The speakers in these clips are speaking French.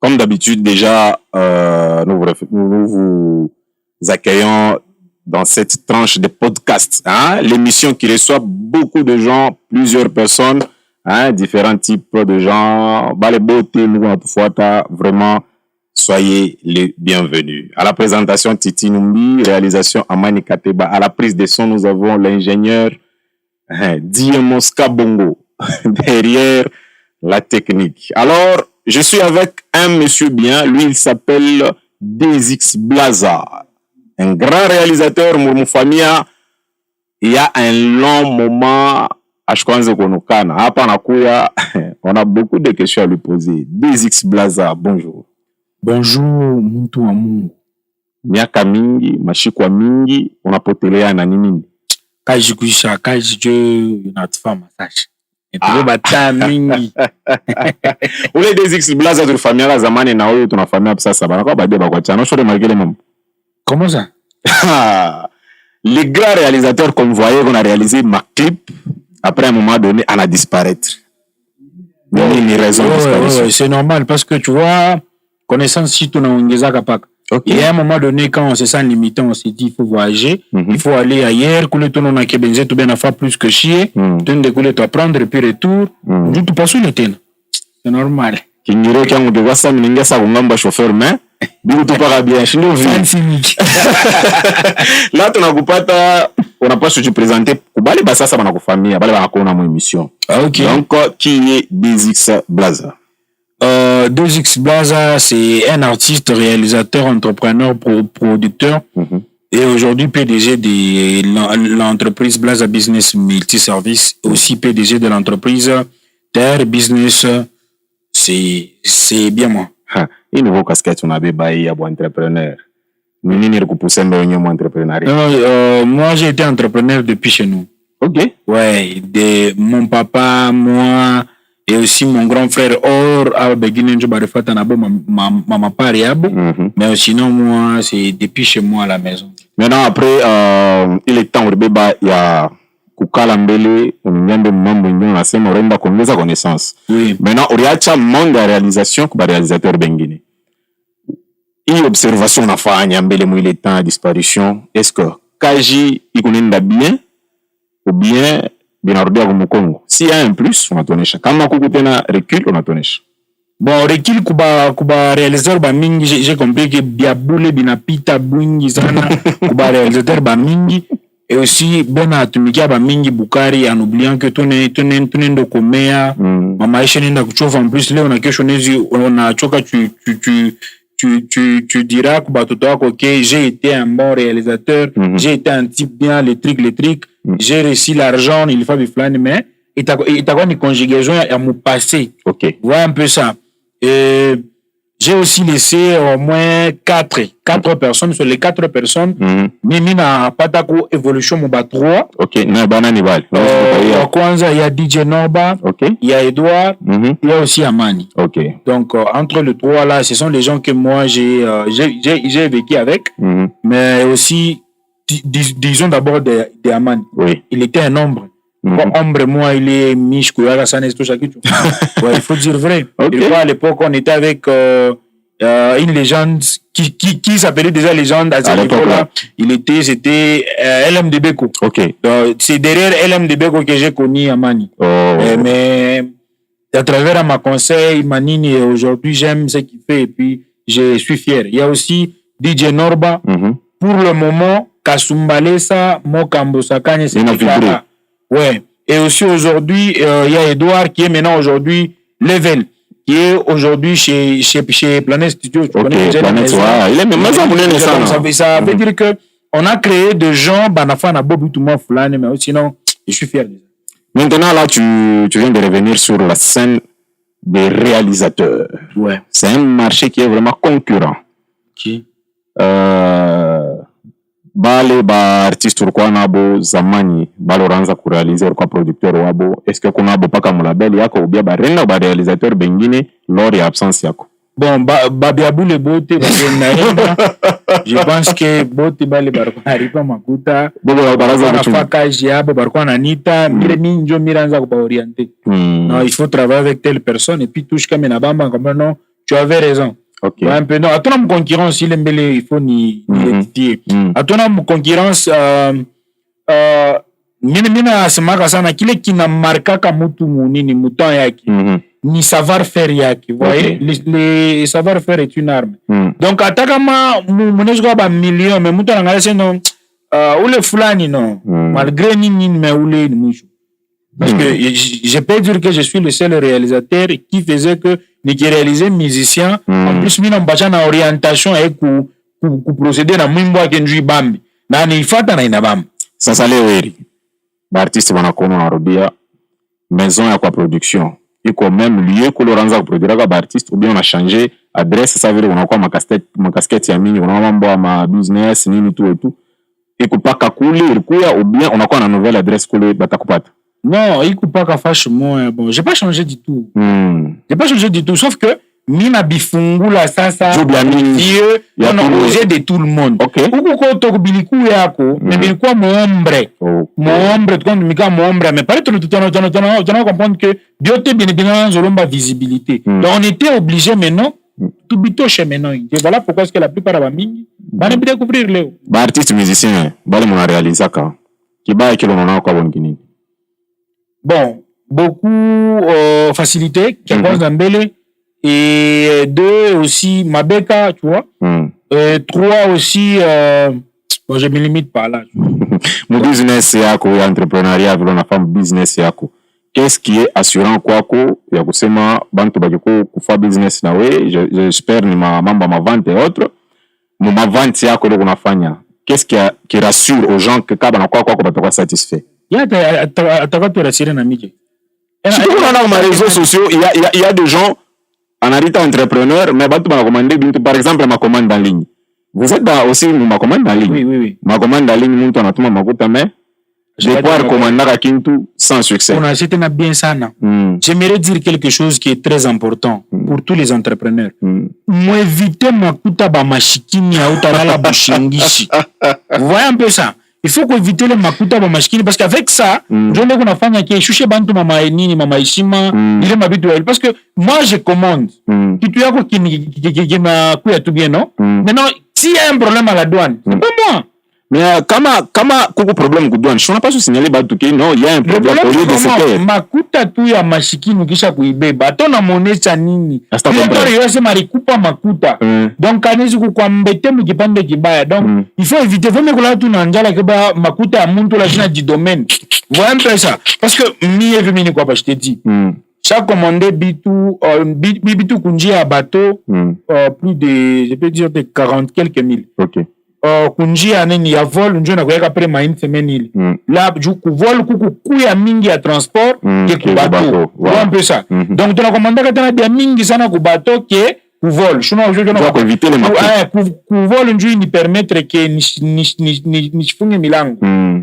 Comme d'habitude, déjà, nous vous accueillons dans cette tranche de podcast, hein, l'émission qui reçoit beaucoup de gens, plusieurs personnes, hein, différents types de gens. Vraiment, soyez les bienvenus. À la présentation, Titi Numbi, réalisation Amani Kateba. À la prise de son, nous avons l'ingénieur Diemoska Bongo derrière la technique. Alors, je suis avec un monsieur bien, lui il s'appelle DX Blaza, un grand réalisateur Murmufamia. Il y a un long moment à Shkwanze Konokana. On a beaucoup de questions à lui poser. DX Blaza, bonjour. Bonjour, muntu wa Mungu. Miaka mingi, mashikwa mingi, unapotelea na nini? Kazi kuisha, kazi jo unatufaa massage. Ndio bata mingi. Ule DX Blaza tulifamia la zamani na huyo tunafamia hapa sasa bana kwa baadaye kwa chana. Shore marquer les mêmes. Comment ça? Les grands réalisateurs qu'on voyait qu'on a réalisé ma clip après un moment donné on a disparaître. Mais ni raison de disparition. C'est normal parce que tu vois connaissance si tu n'ongeza kapaka. Okay. Et à un moment donné, quand on se sent limité, on s'est dit il faut voyager, il faut aller ailleurs, couler ton nom à Kebenze, tout bien à faire plus que chier, tu ne couler, tu apprendre et puis retour, tu passes le temps. C'est normal. Qui n'y aurait qu'un de voir ça, mais ça vous ngamba chauffeur main, bien tout para bien, chez nous là, tu n'as pas on n'a pas su te présenter. Kubali basa ça banako famille, bali banako na mon émission. Ok. Donc qui est DX Blaza? 2X Blaza, c'est un artiste, réalisateur, entrepreneur, producteur et aujourd'hui PDG de l'entreprise Blaza Business Multiservice, aussi PDG de l'entreprise Terre Business. C'est bien moi. Il nouveau casquette on a bébaï à bon entrepreneur. Moi j'ai été entrepreneur depuis chez nous. Ok. Ouais, de mon papa, moi et aussi mon grand frère Or a beginé de faire ma pariable, mais sinon moi c'est depuis chez moi à la maison. Maintenant après il est temps de béba il y a kukala mbele unyambe mambo nyingi nasema urenda kuongeza connaissance. Oui. Maintenant uriacha monde de réalisation kwa réalisateur bengine. Hii observation unafanya mbele mwile temps disparition, est-ce que kaji ikunenda bien ou bien binarudia kumukongo? S'il y a un plus, on atonesha. Kama kukutena recul, on atonesha. Bon, recul kuba réalisateur ba mingi, j'ai compris que biabule binapita bungi sana kuba réalisateur ba mingi et aussi bena atumikia ba mingi Bukari en oubliant que tune ndo komea mama ishe nenda kuchova en plus leo na kesho nezi unachoka tu diras que okay, j'ai été un bon réalisateur, j'ai été un type bien, les trucs, j'ai réussi l'argent, il faut biflane, mais il t'a une conjugaison à mon passé. Ok. Voilà un peu ça. Et j'ai aussi laissé au moins 4 personnes. Sur les 4 personnes, Mimi n'a pas d'accord évolution, mon 3. Ok, na banani bal. Kwanza, il y a DJ Norba, il y a Edouard, il y a aussi Amani. Ok. Donc, entre les 3 là, ce sont les gens que moi j'ai vécu avec, mais aussi, disons d'abord de Amani. Oui. Il était un ombre. Ombre, moi, il est Mich, Kouyara, Sanes, tout ça. Ouais, il faut dire vrai. Okay. Et à l'époque, on était avec une légende qui s'appelait déjà légende à cette époque-là. C'était LMD Beko. Ok. C'est derrière LMD Beko que j'ai connu Amani. Mais à travers ma conseil, Manini, aujourd'hui, j'aime ce qu'il fait et puis je suis fier. Il y a aussi DJ Norba. Pour le moment, Kasumbalesa, Mokambo Sakane, c'est là. Ouais. Et aussi aujourd'hui, il y a Edouard qui est maintenant aujourd'hui Level, qui est aujourd'hui chez Planet Studio. Ok, Planet, il est même ça veut dire que on a créé des gens, Banafana Bobu Touma Fulane, mais sinon, je suis fier de ça. Maintenant, là, tu viens de revenir sur la scène des réalisateurs. Ouais. C'est un marché qui est vraiment concurrent. Qui? Bale ba artiste urkuwa nabo zamani bale uranza kurealize urkuwa producteur wabo, est-ce que kuna abo paka mulabel yako ubia barenda ba réalisateur bengine lors ya absence yako? Bon, biabule bote je pense que bote bale barikuwa haripa makuta baraza faka jiabo barikuwa nanita mire minjo miranza kuba orienté. Non, il faut travailler avec telle personne et puis touche comme na bamba comme non tu avais raison. Ok. Un peu, non, à ton concurrence, il faut ni l'étudier. À ton concurrence, mina semaka sana kile kina markaka mutu munini mutan yaki ni savoir-faire yaki, vous voyez, les savoir-faire est une arme. Donc atakama munesko ba million mais mutu ngala seno ule fulani non malgré nini mais ule ni mwisho. Parce que je peux dire que je suis le seul réalisateur qui faisait que ni réalisé musicien en plus mina mbacha na orientation et ku procéder na mwimbo yake njui bambi na ni fata na ina bambi. Sasa leo heri artiste wanakono narudia maison ya kwa production iko même lieu que l'oranza produira kwa artiste ou bien on a changé adresse, ça veut dire unakuwa makasket ya mingi unakuwa mambo ya ma business nini tu et tout iko paka kule ilikuwa ou bien unakuwa na nouvelle adresse kule batakupata. Non, iko paka franchement bon, j'ai pas changé du tout. J'ai pas changé du tout sauf que mina bifungula sasa Dieu on a osé de tout le monde. Huko kwa tokubiliku yako bilikuwa muombre quand mika muombre mais paraît que tu comprendre que Dieu te bien bien zolomba visibilité. Donc on était obligé maintenant tout bitoche maintenant. Et voilà pourquoi est-ce que la plupart ba mingi ba ne découvrir leo. Ba artiste musicien bali mona réaliser ka kibaya kilo nona kwa bongini. Bon, beaucoup facilité qui pense d'embele. Et 2 aussi Mabeka, tu vois. 3 aussi bon, je me limite pas là. Mon business yako ya entrepreneuriat vile unafanya business yako. Qu'est-ce qui est assurant kwako ya kusema bantu bajiko kufa business na we j'espère ni mambo ma vente et autres. Ma vente yako ndio unafanya. Qu'est-ce qui rassure aux gens que kaba na kwako batakuwa satisfait? Ya ataka tu rassurer na mije. Si tu vois dans les réseaux sociaux, il y a des gens en arita entrepreneur mais batu ba commander bintu par exemple ma commande en ligne. Vous êtes aussi ma commande en ligne. Oui. Ma commande en ligne muntu anatuma makuta mais je vais pouvoir commander à Kintu sans succès. On a acheté na bien sana. J'aimerais dire quelque chose qui est très important pour tous les entrepreneurs. Moi éviter makuta ba mashikini ya utalala bushingishi. Vous voyez un peu ça? Il faut éviter les makuta ba mashikini parce qu'avec ça, je ne qu'on a fait que chuche bantu mama nini mama ishima ile mabitu parce que moi je commande. Kitu yako qui na kuya tout bien non? Maintenant s'il y a un problème à la douane, c'est pas moi. Mais kama kuko problème ku douane, je n'ai pas su signaler batu que non, il y a un problème au lieu de ce makuta tu ya mashikini kisha kuibeba. Atona monecha nini? Ndio yose marikupa makuta. Donc kanezi kukwambete mukipande kibaya. Donc il faut éviter vraiment que là tu nanjala keba makuta ya muntu la jina du domaine. Voilà un peu ça. Parce que mie vimini kwa je te dis. Chaque commandé bitu kunji à bateau plus de je peux dire de 40 quelques mille. OK. Kunjia nini ya vol njoo na kuweka après ma une semaine ile là ku vol kuku ya mingi ya transport ke ku bateau un peu ça donc tunakomanda tena bia mingi sana ku bateau ke ku vol pour éviter les marques ku vol njoo ni permettre que ni chifunge milango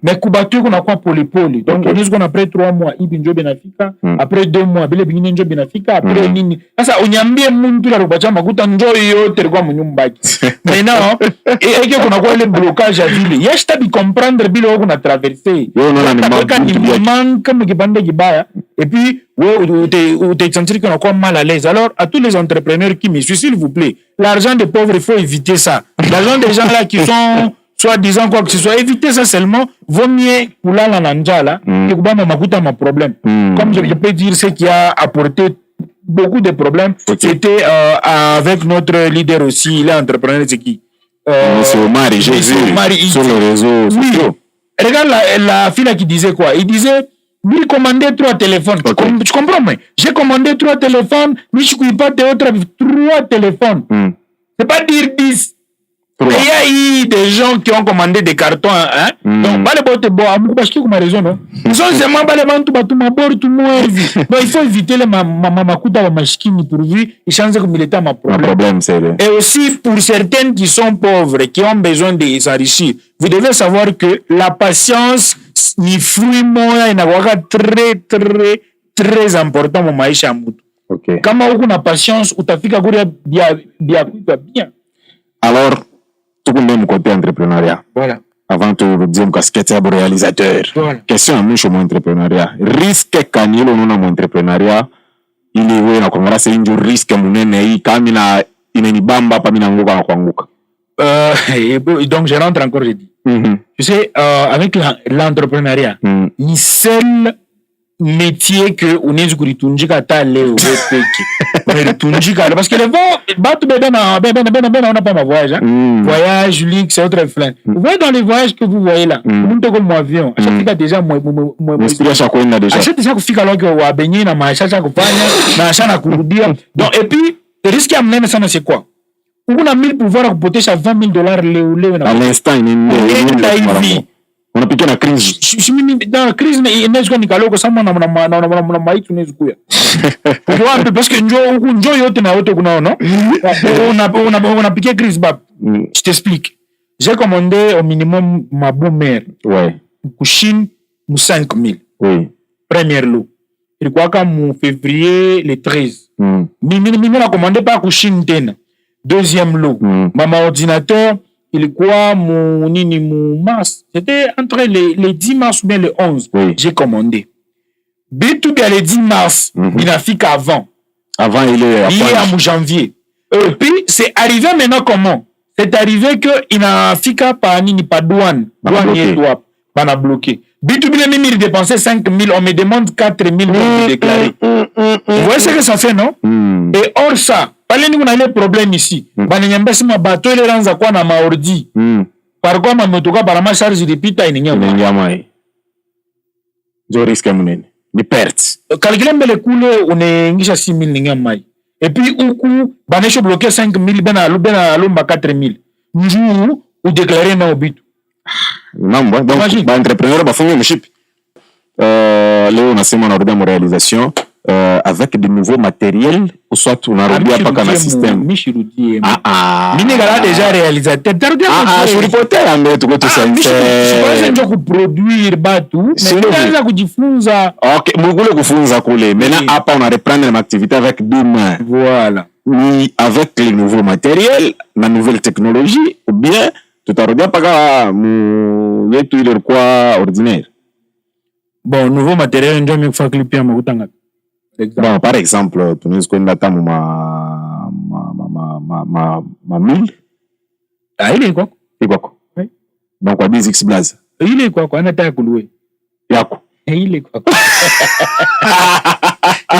mais ku bateau kuna kwa pole donc on est après 3 mois ibi njoo benafika après 2 mois bile bingine njoo benafika après nini sasa unyambie muntu la rubacha makuta njoo yote kwa mnyumba maintenant et que kuna kwa le blocage à ville yesta bi comprendre bile wako na traverser ni manque mkipande kibaya et puis ou te sentir qu'on a quoi mal à l'aise. Alors à tous les entrepreneurs qui me suivent, s'il vous plaît, l'argent des pauvres, il faut éviter ça. L'argent des gens là qui sont soi-disant quoi que ce soit, éviter ça seulement. Vaut mieux kula la nanjala que kubama makuta ma problème. Comme je peux dire, ce qui a apporté beaucoup de problèmes, c'était avec notre leader aussi, il est entrepreneur, c'est qui Monsieur Omar et Jésus sur les réseaux sociaux. Regarde la fille là qui disait quoi? Il disait lui commander 3 téléphones. Tu comprends moi? J'ai commandé 3 téléphones, mais je ne pas 3 téléphones. C'est pas dire 10. Il y a eu des gens qui ont commandé des cartons, hein? Donc, pas les bottes bon, parce que comme raison, non? Ils sont seulement pas les bantu batuma bord tout le monde. Donc, il faut éviter les makuta wa mashikini pourvu et changer comme il était ma problème, c'est le. Et aussi pour certaines qui sont pauvres, qui ont besoin de s'enrichir, vous devez savoir que la patience ni fruit moya inakuwa très important mu maisha ya mtu. Okay. Kama uko na patience utafika kule bien. Alors tout le monde côté entrepreneuriat. Voilà. Avant tout le dire casquette à réalisateur. Voilà. Question à mon entrepreneuriat. Risque kanilo non mon entrepreneuriat ili wewe na kwa c'est une risque munene hii kama inanibamba hapa mimi naanguka na kuanguka. Donc je rentre encore, je dis. Tu sais, avec l'entrepreneuriat, ni seul métier que on est kuritunjika ta leo peke. Kuritunjika parce que les batu ben on n'a pas ma voyage, hein. Voyage, luxe, c'est autre flin. Vous voyez dans les voyages que vous voyez là, nous te comme avion. À chaque fois déjà moi inspiration kwa ina déjà. À chaque fois kufika là que wa benye na maisha kufanya na shana kurudia. Donc et puis le risque à mener ça c'est quoi? On a 1000 pouvoir kupotesha $20,000 leo à l'instant on a piqué la crise. Dans la crise inaweza nikaloko sama na maitu nezikuya. Kwa parce que njo yote na yote kuna no. On a piqué crise bab. Je t'explique. J'ai commandé au minimum ma boomer. Ouais. Chine 5,000. Oui. Première lot. Ilikuwa kama février le 13. Mimi na commandé pas Chine tena. Deuxième lot. Mama ordinateur ilikuwa mu mars. C'était entre les 10 mars ou bien le 11. Oui. J'ai commandé. B2B le 10 mars. Il n'a fait qu'avant. Avant, il est en janvier. Et puis, c'est arrivé maintenant comment? C'est arrivé qu'il n'a fait qu'à pas douane. Douane et toi. On a bloqué. B2B, même il dépensait 5,000. On me demande 4,000 pour déclarer. Vous voyez ce que ça fait, non? Et hors ça, pale ni kuna ile problème ici. Bananyambia ma bateau ile ranza kwa na maordi. Par quoi ma motoka para ma charge de pita inyama. Jo risque munene. Ni perte. Calculer mbele kule unaingisha 6,000 nyama. Et puis uku banesho bloquer 5,000 bena lomba 4,000. Njuu ou déclarer na obitu. Mambo donc ba entrepreneur ba funga mship. Leo nasema na rodia réalisation. Avec de nouveaux matériels, ou soit on a remis pas qu'un système. Mini gala déjà réalisateur. Je suis reporter mais tout ça. Je peux produire batu, mais déjà kujifunza. OK, mugule kufunza kule. Maintenant après on a reprendre l'activité avec deux mains. Voilà. Ni avec les nouveaux matériels, la nouvelle technologie ou bien tout a remis pas qu'à yetu ile quoi ordinaire. Bon, nouveau matériel ndio mifaa clipia makutanga. Bon, par exemple, tu nous connais ma 1000. Ah, il est quoi? Il quoi? Oui. Donc, quoi, 10X Blaze. Il est quoi? On a taille à couler. Yako. Il est quoi?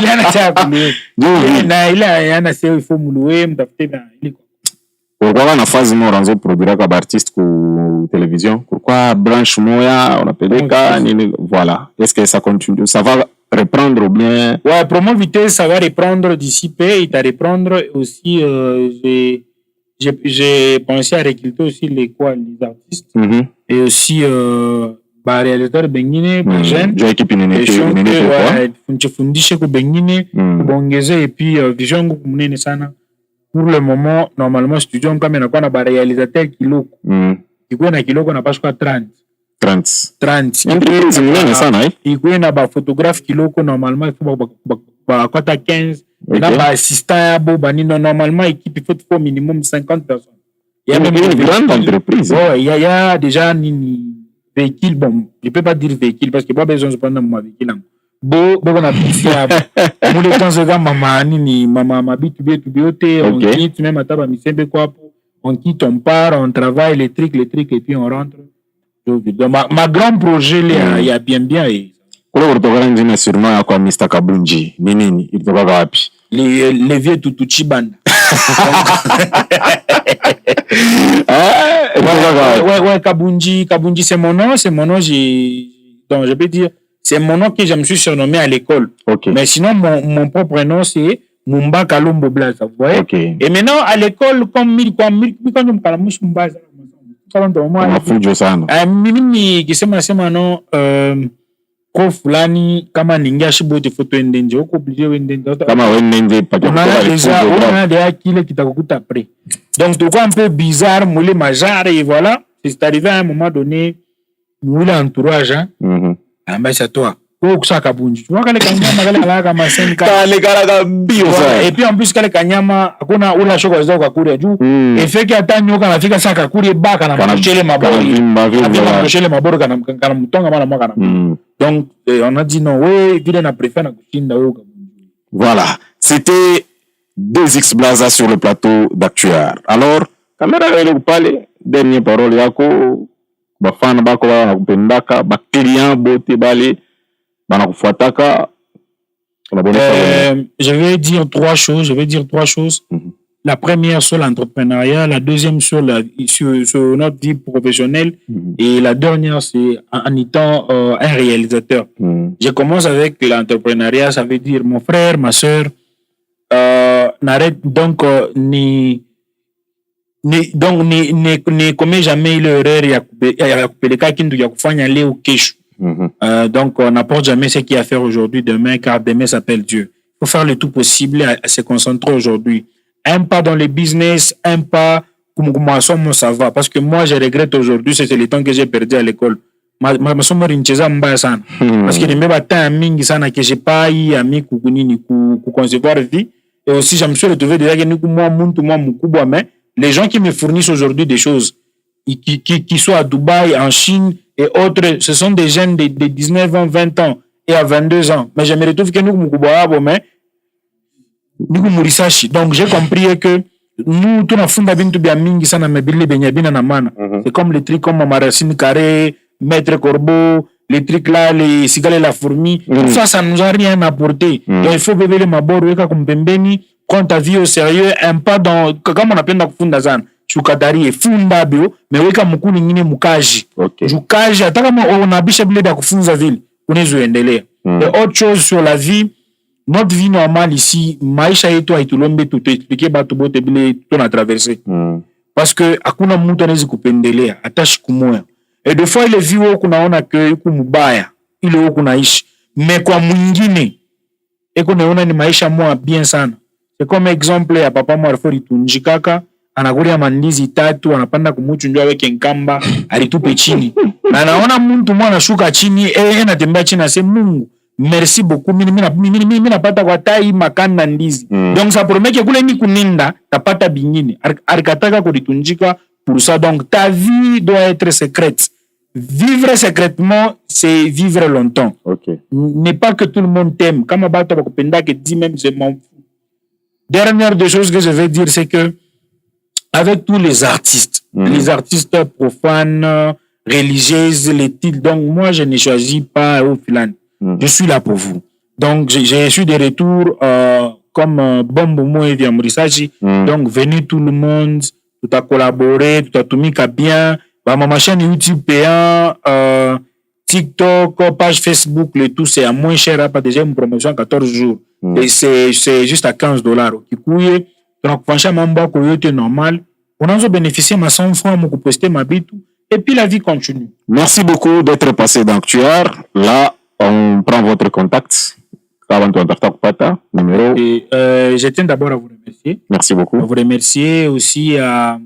Il a taille à couler. Il a il faut mouler, m'tafter dans il est quoi? Pourquoi on a phase moi ranzo produire comme artiste pour télévision? Pourquoi branche moya on appelle ça voilà. Est-ce que ça continue? Ça va reprendre ou bien? Ouais, promo vitesse, ça va reprendre d'ici peu. Il va reprendre aussi. J'ai pensé à recruter aussi les artistes et aussi réalisateur bengine, jeune. J'ai équipe fundishe ku bengine, bongeze et puis vision ku munene sana. Pour le moment, normalement studio kama inakuwa na réalisateur kiloko. Iko na kiloko na paswa 30. Ikuwe na ba photographe kiloko normalement il faut ba kota 15 et là ba assistant ya bo banino normalement équipe il faut minimum 50 personnes. Il y a même une grande entreprise. Ouais, il y a déjà ni véhicule bon, je peux pas dire véhicule parce que pas besoin de prendre mon véhicule. Bo on a pris mon le temps de mama ni mama B2B on quitte même à taba misembe quoi on quitte on part on travaille les trucs et puis on rentre. Ma grand projet il y a bien et kule kutoka nje sûrement ya kwa Mr Kabunji ni nini ilitoka wapi les vieux tutuchi band ouais Kabunji c'est mon nom donc je peux dire c'est mon nom que je me suis surnommé à l'école. Okay. Mais sinon mon propre nom c'est Mumba Kalombo Blaza, vous voyez. Okay. Et maintenant à l'école comme quand je me parle Mumba mafujo sana. Mimi kisema no kwa fulani kama ningia shibote foto endenje uko obligé wendenje kama wendenje pata on a déjà kile kitakukuta après. Donc tout un peu bizarre moule majare et voilà, c'est arrivé à un moment donné moule entourage hein. Ambassadeur toi. Kusha Kabunji. Tu vois kale kanyama kale kala kama 5 kale kala bio sana. Et puis en plus kale kanyama hakuna ula shoko zao kakuri juu. Et fait que hata nyoka nafika saka kakuri baka na mchele mabori. Na mchele mabori kana mtonga mara mwaka na. Donc on a dit non, ouais, vile na préfère na kushinda wewe Kabunji. Voilà. C'était 2X Blaza sur le plateau d'Actuaire. Alors, caméra elle parler, dernière parole yako, bafana bako bakupendaka, baklient bote bale, banakufuataka. Je vais dire trois choses. La première sur l'entrepreneuriat, la deuxième sur notre vie professionnelle et la dernière c'est en étant un réalisateur. Je commence avec l'entrepreneuriat, ça veut dire mon frère, ma soeur, n'arrête donc ne commet jamais l'erreur ya kupeleka kintu ya kufanya leo kesho. Donc on n'apporte jamais ce qu'il y a à faire aujourd'hui, demain, car demain s'appelle Dieu. Il faut faire le tout possible à se concentrer aujourd'hui. Un pas dans le business, un pas comme ça va. Parce que moi, je regrette aujourd'hui, c'était le temps que j'ai perdu à l'école. Parce que je me battais à mingi sana que j'ai pas eu ami kukunini ku concevoir vie. Et aussi, je me suis retrouvé déjà que moi, mais les gens qui me fournissent aujourd'hui des choses, qui sont à Dubaï, en Chine et autres, ce sont des jeunes de 19 ans, 20 ans et à 22 ans. Mais je me retrouve que nous, mais donc j'ai compris que nous tout na funda bintu bia mingi sana mebili benyabina na mana. C'est comme les trucs comme Maracine Carré, Maître Corbeau, les trucs là, les cigales et la fourmi. Tout ça, ça nous a rien apporté. Donc il faut bébé le mabor weka kumpembeni, prendre ta vie au sérieux, un pas dans comme on appelle dans funda zana. Chukadari et funda bio, mais weka mukuni ngine mukaji. Mukaji ataka on a biche bile da kufunza ville. Unezo endelea. Et autre chose sur la vie, notre vie normale ici, maisha yetu haitulombe tuexpliquer batu bote bile tuna traverser. Parce que hakuna mtu anaweza kupendelea hata siku moja. Et des fois ile vie wako unaona que yuko mbaya, ile wako unaishi. Mais kwa mwingine eko naona ni maisha moja bien sana. C'est comme exemple ya papa mwa alifori tunjikaka, anakulia mandizi 3, anapanda kumuchu ndio aweke nkamba, alitupe chini. Na anaona mtu mwana anashuka chini, anatembea chini na sema Mungu merci beaucoup, mimi napata kwa tai makana na ndizi. Donc ça promet que kule ni kuninda tapata bingine. Alikataka kulitunjika pour ça. Donc ta vie doit être secrète. Vivre secrètement, c'est vivre longtemps. N'est pas que tout le monde t'aime. Comme Abata Bakupenda qui dit même je m'en fous. Dernière des choses que je vais dire, c'est que avec tous les artistes profanes, religieuses, les titres, donc moi je ne choisis pas au filan. Je suis là pour vous. Donc, j'ai reçu des retours comme Bombo Mo et Viamurisachi. Donc, venez tout le monde, tout a collaboré, tout a tout mis qu'à bien. Ma chaîne YouTube payant, TikTok, page Facebook, le tout, c'est à moins cher. Pas déjà une promotion à 14 jours. Et c'est juste à $15. Donc, franchement, c'est normal. On a bénéficié de 100 francs pour poster ma bite. Et puis, la vie continue. Merci beaucoup d'être passé dans Actuaire. Là, on prend votre contact. Numéro. Et, je tiens d'abord à vous remercier. Merci beaucoup. À vous remercier aussi à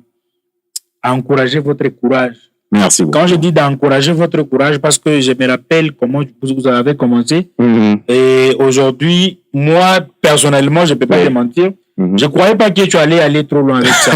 encourager votre courage. Merci beaucoup. Quand je dis d'encourager votre courage, parce que je me rappelle comment vous avez commencé. Et aujourd'hui, moi, personnellement, je ne peux pas te mentir. Je ne croyais pas que tu allais aller trop loin avec ça.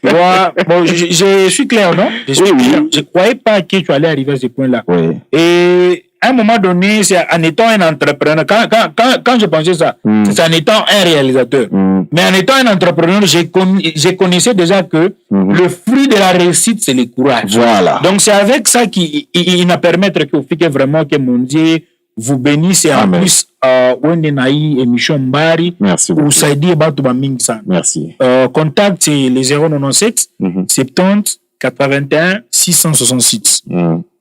Moi, bon, je suis clair, non? Je ne croyais pas que tu allais arriver à ce point-là. Et à un moment donné, c'est en étant un entrepreneur. Quand je pensais ça, c'est en étant un réalisateur. Mais en étant un entrepreneur, je connaissais déjà que le fruit de la réussite, c'est le courage. Voilà. Donc, c'est avec ça qu'il va permettre que vraiment que mon Dieu vous bénisse. Et en plus, émission Mbari. Merci beaucoup. Merci. Contact, c'est les 097 70 81 666.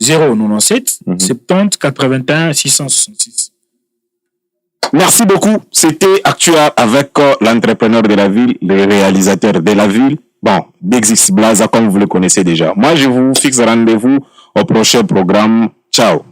097 70 81 666. Merci beaucoup. C'était Actuaire avec l'entrepreneur de la ville, le réalisateur de la ville. Bon, Dexis Blaza, comme vous le connaissez déjà. Moi, je vous fixe rendez-vous au prochain programme. Ciao.